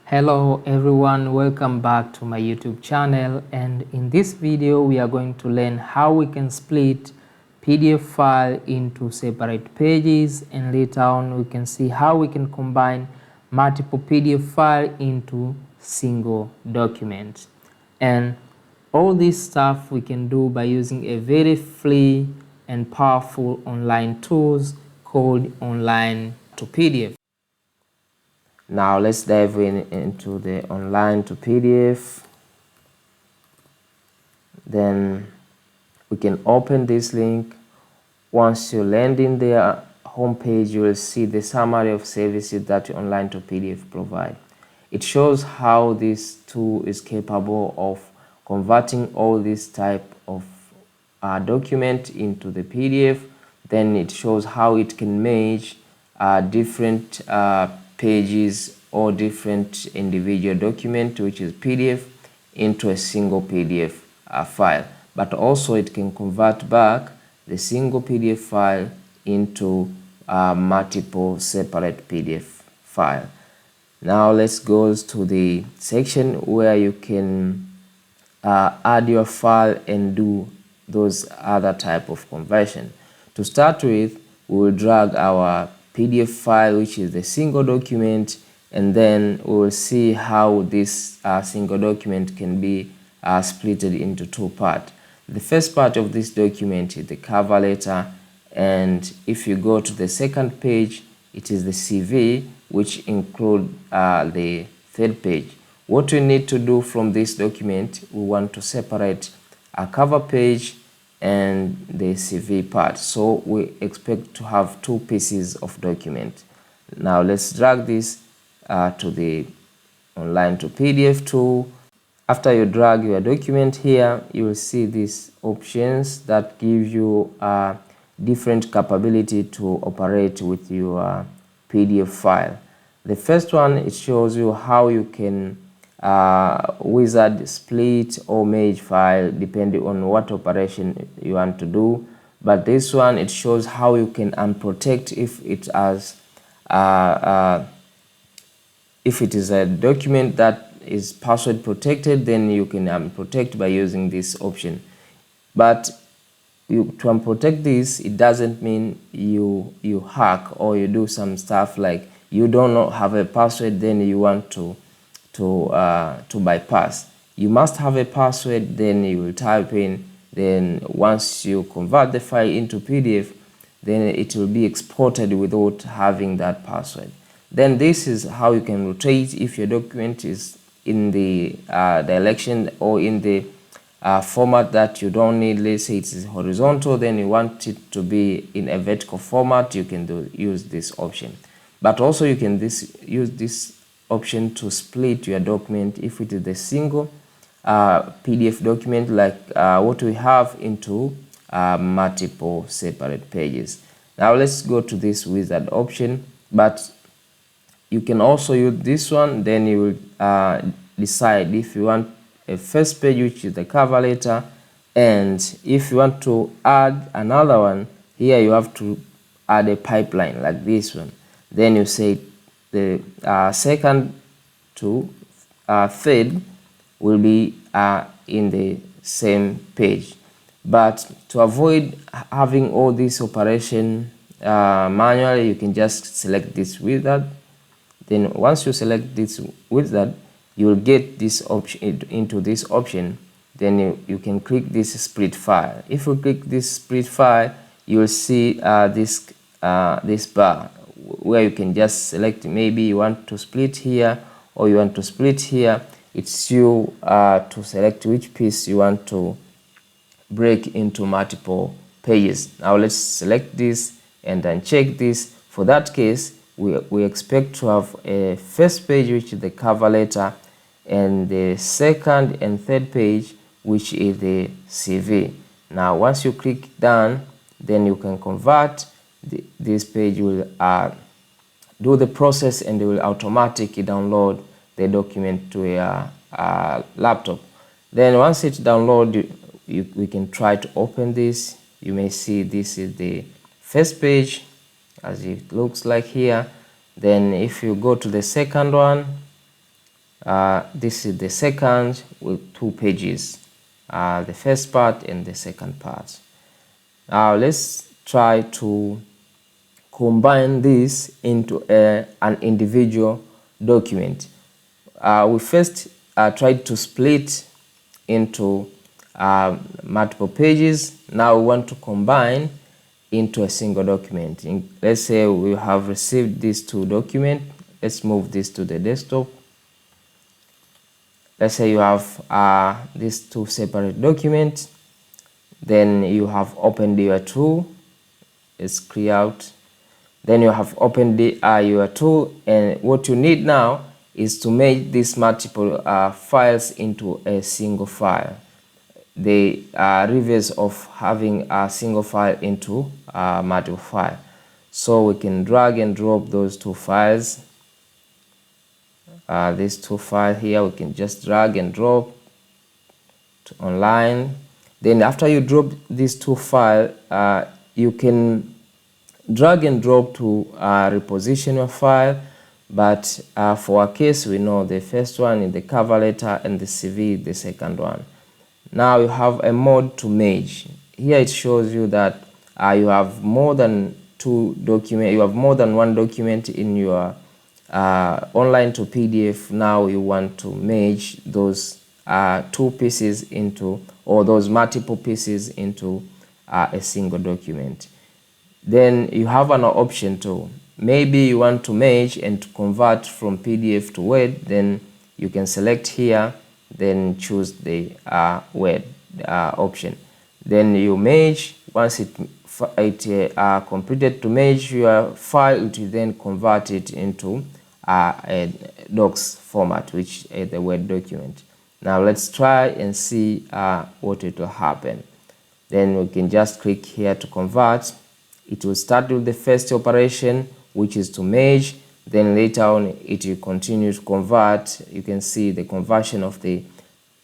Hello everyone, welcome back to my YouTube channel, and in this video we are going to learn how we can split PDF file into separate pages, and later on we can see how we can combine multiple PDF file into single documents. And all this stuff we can do by using a very free and powerful online tools called Online to PDF. Now let's dive into the online to PDF. Then we can open this link. Once you land in their homepage, you will see the summary of services that online to PDF provide. It shows how this tool is capable of converting all this type of document into the PDF. Then it shows how it can merge different pages or different individual document, which is PDF, into a single PDF file. But also it can convert back the single PDF file into multiple separate PDF file. Now let's go to the section where you can add your file and do those other type of conversion. To start with, we will drag our PDF file, which is the single document, and then we will see how this single document can be splitted into two parts. The first part of this document is the cover letter, and if you go to the second page, it is the CV, which include the third page. What we need to do from this document, we want to separate a cover page and the CV part. So we expect to have two pieces of document. Now let's drag this to the online to PDF tool. After you drag your document here, you will see these options that give you different capability to operate with your PDF file. The first one, it shows you how you can wizard, split or merge file depending on what operation you want to do. But this one, it shows how you can unprotect if it has if it is a document that is password protected, then you can unprotect by using this option. But to unprotect this, it doesn't mean you hack or you do some stuff like you don't have a password, then you want to bypass. You must have a password, then you will type in, then once you convert the file into PDF, then it will be exported without having that password. Then this is how you can rotate if your document is in the direction or in the format that you don't need. Let's say it is horizontal, then you want it to be in a vertical format, you can use this option. But also you can use this option to split your document if it is a single PDF document like what we have into multiple separate pages. Now let's go to this wizard option, but you can also use this one. Then you will decide if you want a first page, which is the cover letter, and if you want to add another one here, you have to add a pipeline like this one. Then you say the second to third will be in the same page. But to avoid having all this operation manually, you can just select this wizard. Then once you select this wizard, you will get this option into this option. Then you can click this split file. If you click this split file, you will see this bar where you can just select, maybe you want to split here or you want to split here. It's you to select which piece you want to break into multiple pages. Now let's select this and then check this. For that case, we expect to have a first page, which is the cover letter, and the second and third page, which is the CV. Now once you click done, then you can convert. This page will do the process and it will automatically download the document to your laptop. Then once it's downloaded, we can try to open this. You may see this is the first page as it looks like here. Then if you go to the second one, this is the second with 2 pages, the first part and the second part. Now let's try to combine this into an individual document. We first tried to split into multiple pages. Now we want to combine into a single document. Let's say we have received these 2 documents. Let's move this to the desktop. Let's say you have these 2 separate documents. Then you have opened your tool. Let's clear out. Then you have opened your tool, and what you need now is to make these multiple files into a single file. The reverse of having a single file into multiple file. So we can drag and drop those 2 files. These 2 files here, we can just drag and drop to online. Then after you drop these 2 files, you can drag and drop to reposition your file, but for our case we know the first one is the cover letter and the CV the second one. Now you have a mode to merge. Here it shows you that you have more than 2 documents, you have more than 1 document in your online to PDF. Now you want to merge those 2 pieces into, or those multiple pieces into a single document. Then you have an option to, maybe you want to merge and to convert from PDF to Word. Then you can select here, then choose the Word option. Then you merge. Once it completed to merge your file, it will then convert it into a docs format, which is the Word document. Now let's try and see what it will happen. Then we can just click here to convert. It will start with the first operation, which is to merge. Then later on it will continue to convert. You can see the conversion of the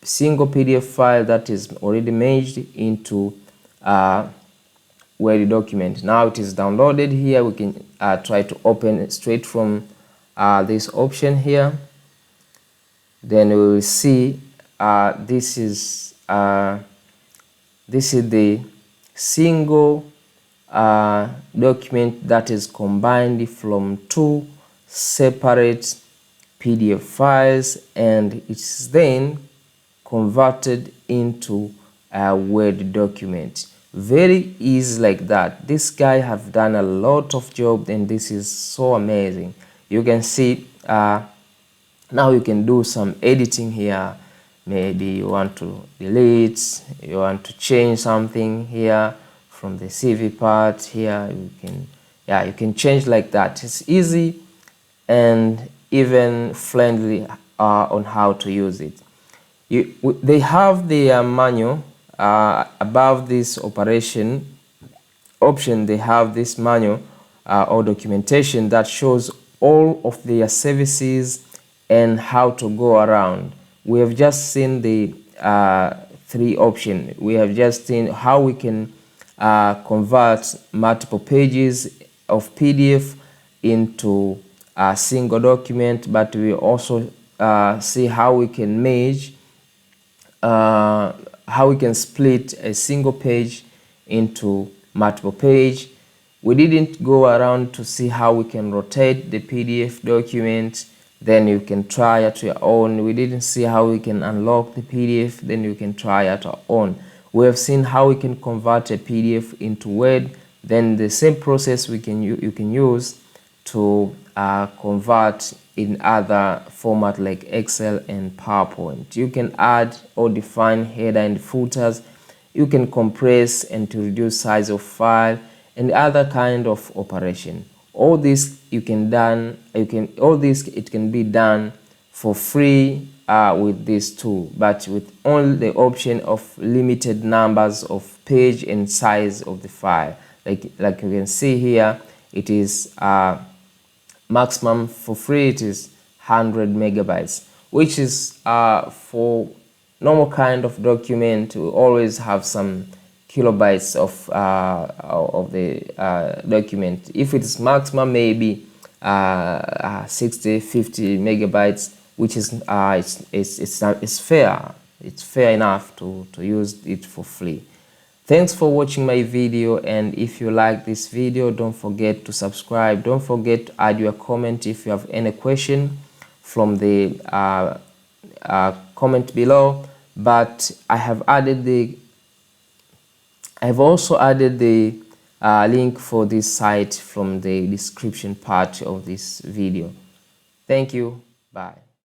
single PDF file that is already merged into Word document. Now it is downloaded here. We can try to open it straight from this option here. Then we will see this is the single document that is combined from 2 separate PDF files, and it's then converted into a Word document. Very easy like that. This guy have done a lot of job, and this is so amazing. You can see now you can do some editing here. Maybe you want to delete, you want to change something here from the CV part here. You can change like that. It's easy and even friendly on how to use it. They have the manual above this operation option. They have this manual or documentation that shows all of their services and how to go around. We have just seen the 3 options. We have just seen how we can convert multiple pages of PDF into a single document, but we also see how we can merge, how we can split a single page into multiple page. We didn't go around to see how we can rotate the PDF document. Then you can try at your own. We didn't see how we can unlock the PDF. Then you can try at our own. We have seen how we can convert a PDF into Word. Then the same process you can use to convert in other format like Excel and PowerPoint. You can add or define header and footers. You can compress and to reduce size of file and other kind of operation. All this it can be done for free with this tool, but with only the option of limited numbers of page and size of the file. Like you can see here, it is maximum for free. It is 100 megabytes, which is for normal kind of document. We always have some kilobytes of the document. If it is maximum, maybe 50 megabytes, which is it's fair. It's fair enough to use it for free. Thanks for watching my video, and if you like this video, don't forget to subscribe. Don't forget to add your comment if you have any question from the comment below. But I have also added the link for this site from the description part of this video. Thank you. Bye.